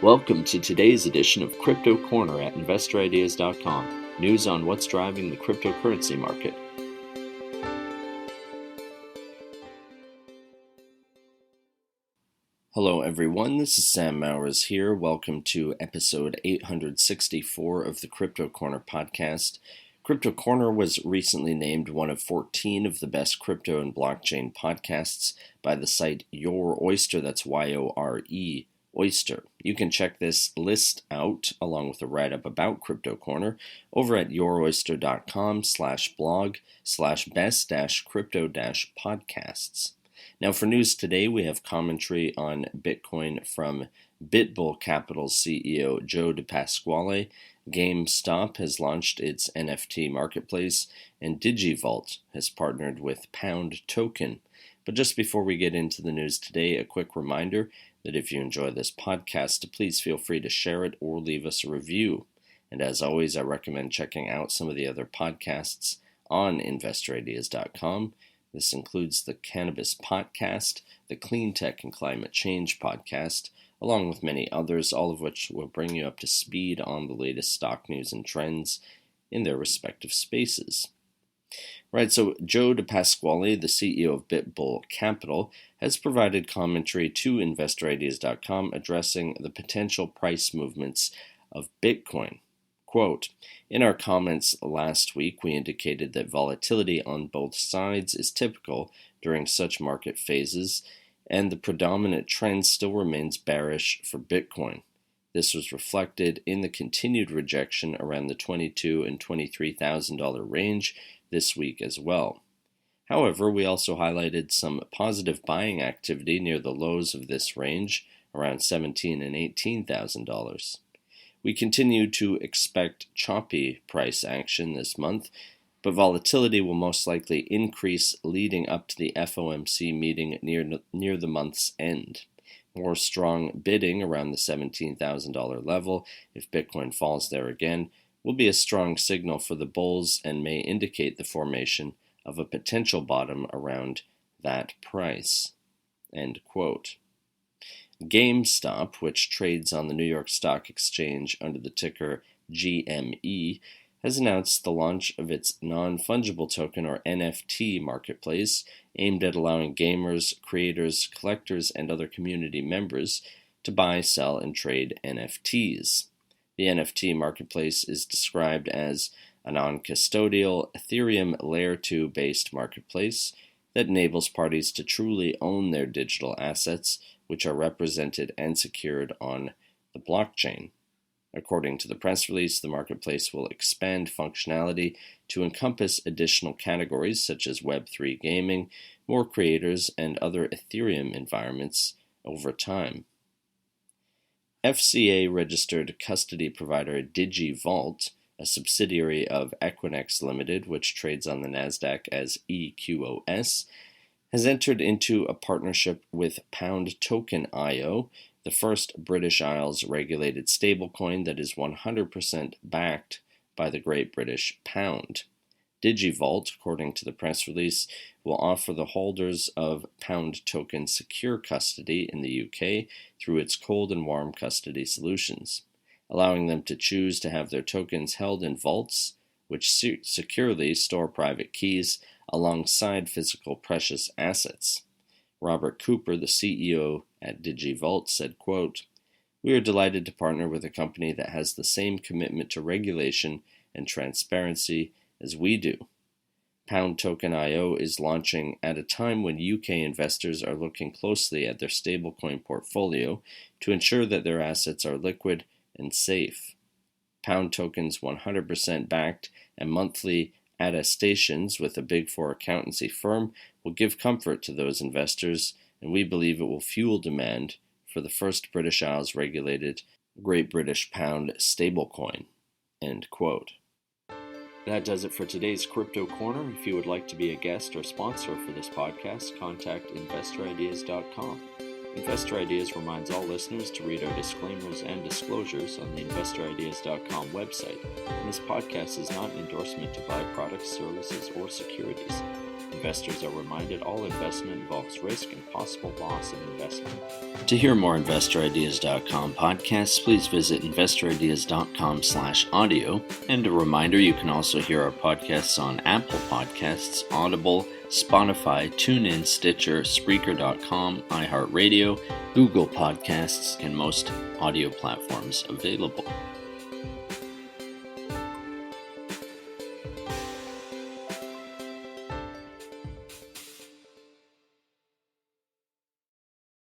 Welcome to today's edition of Crypto Corner at InvestorIdeas.com. News on what's driving the cryptocurrency market. Hello everyone, this is Sam Mowers here. Welcome to episode 864 of the Crypto Corner podcast. Crypto Corner was recently named one of 14 of the best crypto and blockchain podcasts by the site Your Oyster, that's Y-O-R-E, Oyster. You can check this list out along with a write-up about Crypto Corner over at youroyster.com/blog/best-crypto-podcasts. Now for news today, we have commentary on Bitcoin from BitBull Capital's CEO Joe DePasquale. GameStop has launched its NFT marketplace, and DigiVault has partnered with Pound Token. But just before we get into the news today, a quick reminder that if you enjoy this podcast, please feel free to share it or leave us a review. And as always, I recommend checking out some of the other podcasts on InvestorIdeas.com. This includes the Cannabis Podcast, the Clean Tech and Climate Change Podcast, along with many others, all of which will bring you up to speed on the latest stock news and trends in their respective spaces. Right, so Joe DePasquale, the CEO of BitBull Capital, has provided commentary to InvestorIdeas.com addressing the potential price movements of Bitcoin. Quote, in our comments last week, we indicated that volatility on both sides is typical during such market phases, and the predominant trend still remains bearish for Bitcoin. This was reflected in the continued rejection around the $22,000 and $23,000 range this week as well. However, we also highlighted some positive buying activity near the lows of this range, around $17,000 and $18,000. We continue to expect choppy price action this month, but volatility will most likely increase leading up to the FOMC meeting near the month's end. More strong bidding around the $17,000 level, if Bitcoin falls there again, will be a strong signal for the bulls and may indicate the formation of a potential bottom around that price. End quote. GameStop, which trades on the New York Stock Exchange under the ticker GME, has announced the launch of its non-fungible token or NFT marketplace aimed at allowing gamers, creators, collectors, and other community members to buy, sell, and trade NFTs. The NFT marketplace is described as a non-custodial Ethereum Layer 2 based marketplace that enables parties to truly own their digital assets, which are represented and secured on the blockchain. According to the press release, the marketplace will expand functionality to encompass additional categories such as Web3 gaming, more creators, and other Ethereum environments over time. FCA-registered custody provider DigiVault, a subsidiary of Equinix Limited, which trades on the Nasdaq as EQOS, has entered into a partnership with Pound Token IO, the first British Isles regulated stablecoin that is 100% backed by the Great British Pound. DigiVault, according to the press release, will offer the holders of Pound Token secure custody in the UK through its cold and warm custody solutions, allowing them to choose to have their tokens held in vaults, which securely store private keys alongside physical precious assets. Robert Cooper, the CEO at DigiVault, said, quote, we are delighted to partner with a company that has the same commitment to regulation and transparency as we do. Pound Token IO is launching at a time when UK investors are looking closely at their stablecoin portfolio to ensure that their assets are liquid and safe. Pound Token's 100% backed and monthly attestations with a Big Four accountancy firm will give comfort to those investors, and we believe it will fuel demand for the first British Isles regulated Great British Pound stablecoin. End quote. That does it for today's Crypto Corner. If you would like to be a guest or sponsor for this podcast, contact InvestorIdeas.com. Investor Ideas reminds all listeners to read our disclaimers and disclosures on the InvestorIdeas.com website. And this podcast is not an endorsement to buy products, services, or securities. Investors are reminded all investment involves risk and possible loss of investment. To hear more InvestorIdeas.com podcasts, please visit InvestorIdeas.com/audio. And a reminder, you can also hear our podcasts on Apple Podcasts, Audible, Spotify, TuneIn, Stitcher, Spreaker.com, iHeartRadio, Google Podcasts, and most audio platforms available.